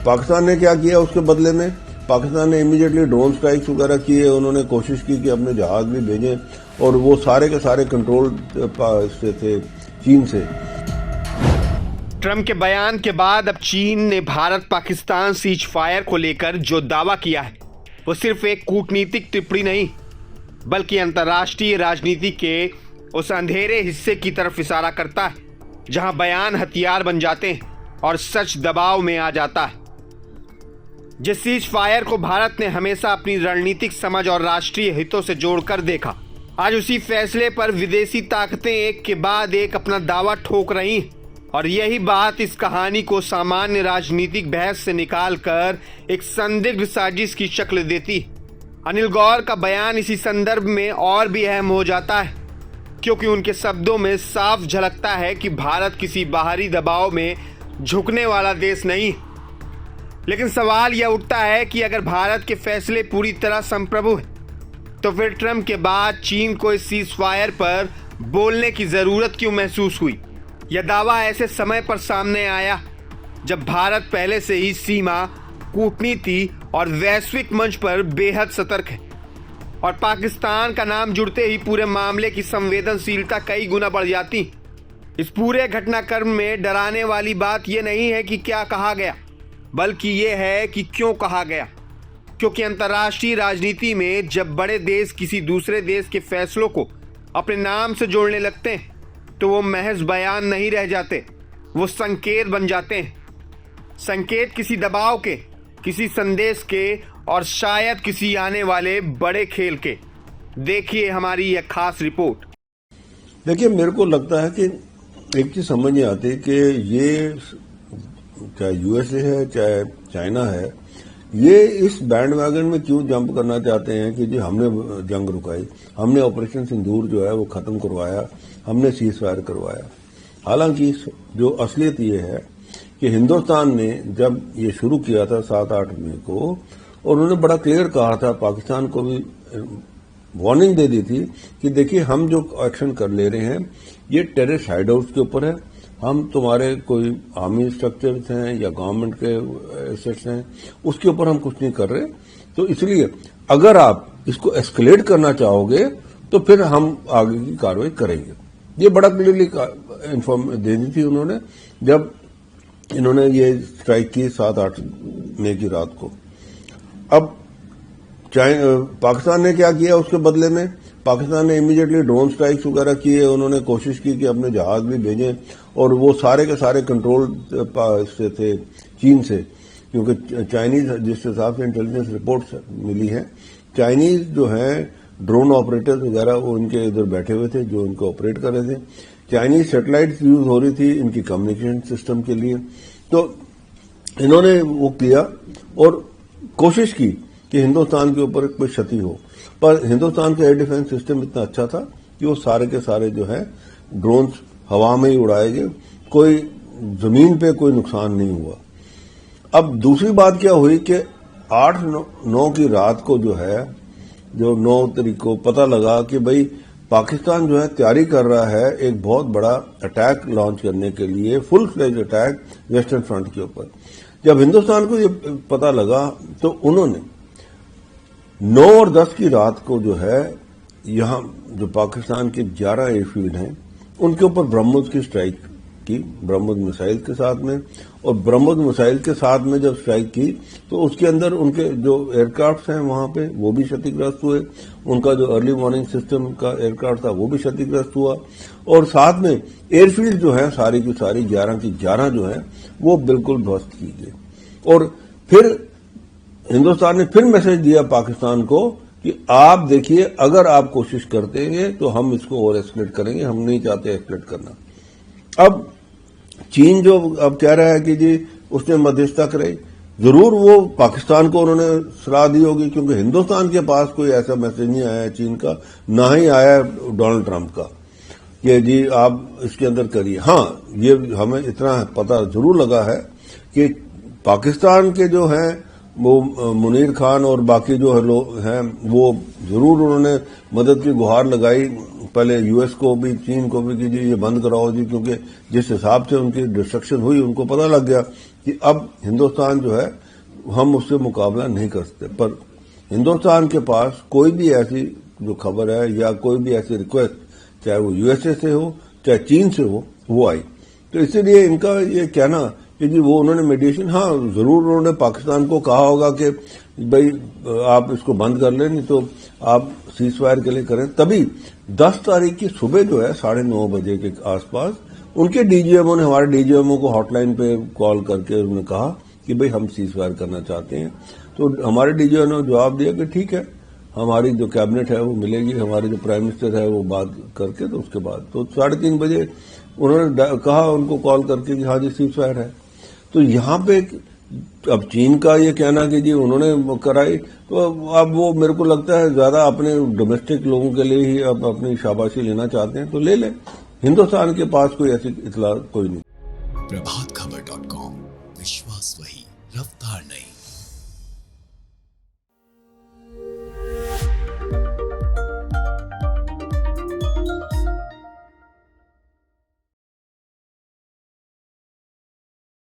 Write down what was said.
पाकिस्तान ने क्या किया उसके बदले में? पाकिस्तान ने इमीडिएटली ड्रोन स्ट्राइक्स वगैरह किए, उन्होंने कोशिश की कि अपने जहाज भी भेजें, और वो सारे के सारे कंट्रोल से थे चीन से। ट्रंप के बयान के बाद अब चीन ने भारत पाकिस्तान सीज फायर को लेकर जो दावा किया है वो सिर्फ एक कूटनीतिक टिप्पणी नहीं, बल्कि अंतर्राष्ट्रीय राजनीति के उस अंधेरे हिस्से की तरफ इशारा करता है जहां बयान हथियार बन जाते हैं और सच दबाव में आ जाता है। जिस सीज फायर को भारत ने हमेशा अपनी रणनीतिक समझ और राष्ट्रीय हितों से जोड़कर देखा, आज उसी फैसले पर विदेशी ताकतें एक के बाद एक अपना दावा ठोक रही हैं, और यही बात इस कहानी को सामान्य राजनीतिक बहस से निकालकर एक संदिग्ध साजिश की शक्ल देती। अनिल गौर का बयान इसी संदर्भ में और भी अहम हो जाता है, क्योंकि उनके शब्दों में साफ झलकता है कि भारत किसी बाहरी दबाव में झुकने वाला देश नहीं। लेकिन सवाल यह उठता है कि अगर भारत के फैसले पूरी तरह संप्रभु है, तो फिर ट्रंप के बाद चीन को इस सीज फायर पर बोलने की जरूरत क्यों महसूस हुई? यह दावा ऐसे समय पर सामने आया जब भारत पहले से ही सीमा, कूटनीति और वैश्विक मंच पर बेहद सतर्क है, और पाकिस्तान का नाम जुड़ते ही पूरे मामले की संवेदनशीलता कई गुना बढ़ जाती। इस पूरे घटनाक्रम में डराने वाली बात यह नहीं है कि क्या कहा गया, बल्कि यह है कि क्यों कहा गया। क्योंकि अंतर्राष्ट्रीय राजनीति में जब बड़े देश किसी दूसरे देश के फैसलों को अपने नाम से जोड़ने लगते हैं, तो वो महज बयान नहीं रह जाते, वो संकेत बन जाते हैं। संकेत किसी दबाव के, किसी संदेश के, और शायद किसी आने वाले बड़े खेल के। देखिए हमारी यह खास रिपोर्ट। देखिए, मेरे को लगता है कि एक चीज समझ नहीं आती कि ये चाहे यूएसए है चाहे चाइना है, ये इस बैंड वैगन में क्यों जंप करना चाहते हैं कि जी हमने जंग रुकाई, हमने ऑपरेशन सिंदूर जो है वो खत्म करवाया, हमने सीज फायर करवाया। हालांकि जो असलियत ये है कि हिंदुस्तान ने जब ये शुरू किया था 7-8 मई को, और उन्होंने बड़ा क्लियर कहा था, पाकिस्तान को भी वार्निंग दे दी थी कि देखिए हम जो एक्शन कर ले रहे हैं ये टेररिस्ट हाइडआउट्स के ऊपर है, हम तुम्हारे कोई आर्मी स्ट्रक्चर्स हैं या गवर्नमेंट के एसेट्स हैं उसके ऊपर हम कुछ नहीं कर रहे। तो इसलिए अगर आप इसको एस्केलेट करना चाहोगे तो फिर हम आगे की कार्रवाई करेंगे। ये बड़ा क्लियरली इन्फॉर्म दे दी थी उन्होंने जब इन्होंने ये स्ट्राइक की 7-8 मई की रात को। अब पाकिस्तान ने क्या किया उसके बदले में? पाकिस्तान ने इमीडिएटली ड्रोन स्ट्राइक्स वगैरह किए, उन्होंने कोशिश की कि अपने जहाज भी भेजें, और वो सारे के सारे कंट्रोल से थे चीन से, क्योंकि चाइनीज जिस हिसाब से इंटेलिजेंस रिपोर्ट्स मिली है, चाइनीज जो है ड्रोन ऑपरेटर्स वगैरह वो इनके इधर बैठे हुए थे जो इनको ऑपरेट कर रहे थे। चाइनीज सैटेलाइट्स यूज हो रही थी इनकी कम्युनिकेशन सिस्टम के लिए। तो इन्होंने वो किया और कोशिश की कि हिंदुस्तान के ऊपर कोई क्षति हो, पर हिंदुस्तान का एयर डिफेंस सिस्टम इतना अच्छा था कि वो सारे के सारे जो है ड्रोन्स हवा में ही उड़ाए गए, कोई जमीन पे कोई नुकसान नहीं हुआ। अब दूसरी बात क्या हुई कि 8-9 की रात को जो है, जो 9 तारीख को पता लगा कि भाई पाकिस्तान जो है तैयारी कर रहा है एक बहुत बड़ा अटैक लॉन्च करने के लिए, full fledge attack western front के ऊपर। जब हिंदुस्तान को ये पता लगा तो उन्होंने 9 और 10 की रात को जो है यहां जो पाकिस्तान के 11 एयरफील्ड हैं उनके ऊपर ब्रह्मोस की स्ट्राइक की, ब्रह्मोस मिसाइल के साथ में। और ब्रह्मोस मिसाइल के साथ में जब स्ट्राइक की तो उसके अंदर उनके जो एयरक्राफ्ट हैं वहां पे वो भी क्षतिग्रस्त हुए, उनका जो अर्ली वार्निंग सिस्टम का एयरक्राफ्ट था वो भी क्षतिग्रस्त हुआ, और साथ में एयरफील्ड जो है सारी की सारी 11 की 11 जो है वो बिल्कुल ध्वस्त की गई। और फिर हिंदुस्तान ने फिर मैसेज दिया पाकिस्तान को कि आप देखिए अगर आप कोशिश करते हैं तो हम इसको और एस्केलेट करेंगे, हम नहीं चाहते एस्केलेट करना। अब चीन जो अब कह रहा है कि जी उसने मध्यस्थता कराई, जरूर वो पाकिस्तान को उन्होंने सलाह दी होगी, क्योंकि हिंदुस्तान के पास कोई ऐसा मैसेज नहीं आया है चीन का, ना ही आया डोनाल्ड ट्रंप का कि जी आप इसके अंदर करिए। हाँ, ये हमें इतना पता जरूर लगा है कि पाकिस्तान के जो है वो मुनीर खान और बाकी जो लोग हैं वो जरूर उन्होंने मदद की गुहार लगाई, पहले यूएस को भी चीन को भी कि जी ये बंद कराओ जी, क्योंकि जिस हिसाब से उनकी डिस्ट्रक्शन हुई उनको पता लग गया कि अब हिंदुस्तान जो है हम उससे मुकाबला नहीं कर सकते। पर हिंदुस्तान के पास कोई भी ऐसी जो खबर है या कोई भी ऐसी रिक्वेस्ट, चाहे वो यूएसए से हो चाहे चीन से हो, वो आई। तो इसीलिए इनका ये कहना कि जी वो उन्होंने मीडिएशन, हाँ जरूर उन्होंने पाकिस्तान को कहा होगा कि भाई आप इसको बंद कर लें, नहीं तो आप सीज फायर के लिए करें। तभी 10 तारीख की सुबह जो है 9:30 बजे के आसपास उनके डीजीएमओ ने हमारे डीजीएमओ को हॉटलाइन पे कॉल करके उन्होंने कहा कि भाई हम सीज फायर करना चाहते हैं। तो हमारे डीजीएमओ ने जवाब दिया कि ठीक है, हमारी जो कैबिनेट है वो मिलेगी, हमारे जो प्राइम मिनिस्टर है वो बात करके, तो उसके बाद तो 3:30 बजे उन्होंने कहा उनको कॉल करके कि हाँ जी सीज फायर है। तो यहाँ पे अब चीन का ये कहना कि जी उन्होंने कराई, तो अब वो मेरे को लगता है ज्यादा अपने डोमेस्टिक लोगों के लिए ही अब अपनी शाबाशी लेना चाहते हैं, तो ले लें। हिंदुस्तान के पास कोई ऐसी इतला कोई नहीं। प्रभातखबर.com, विश्वास वही, रफ्तार नहीं।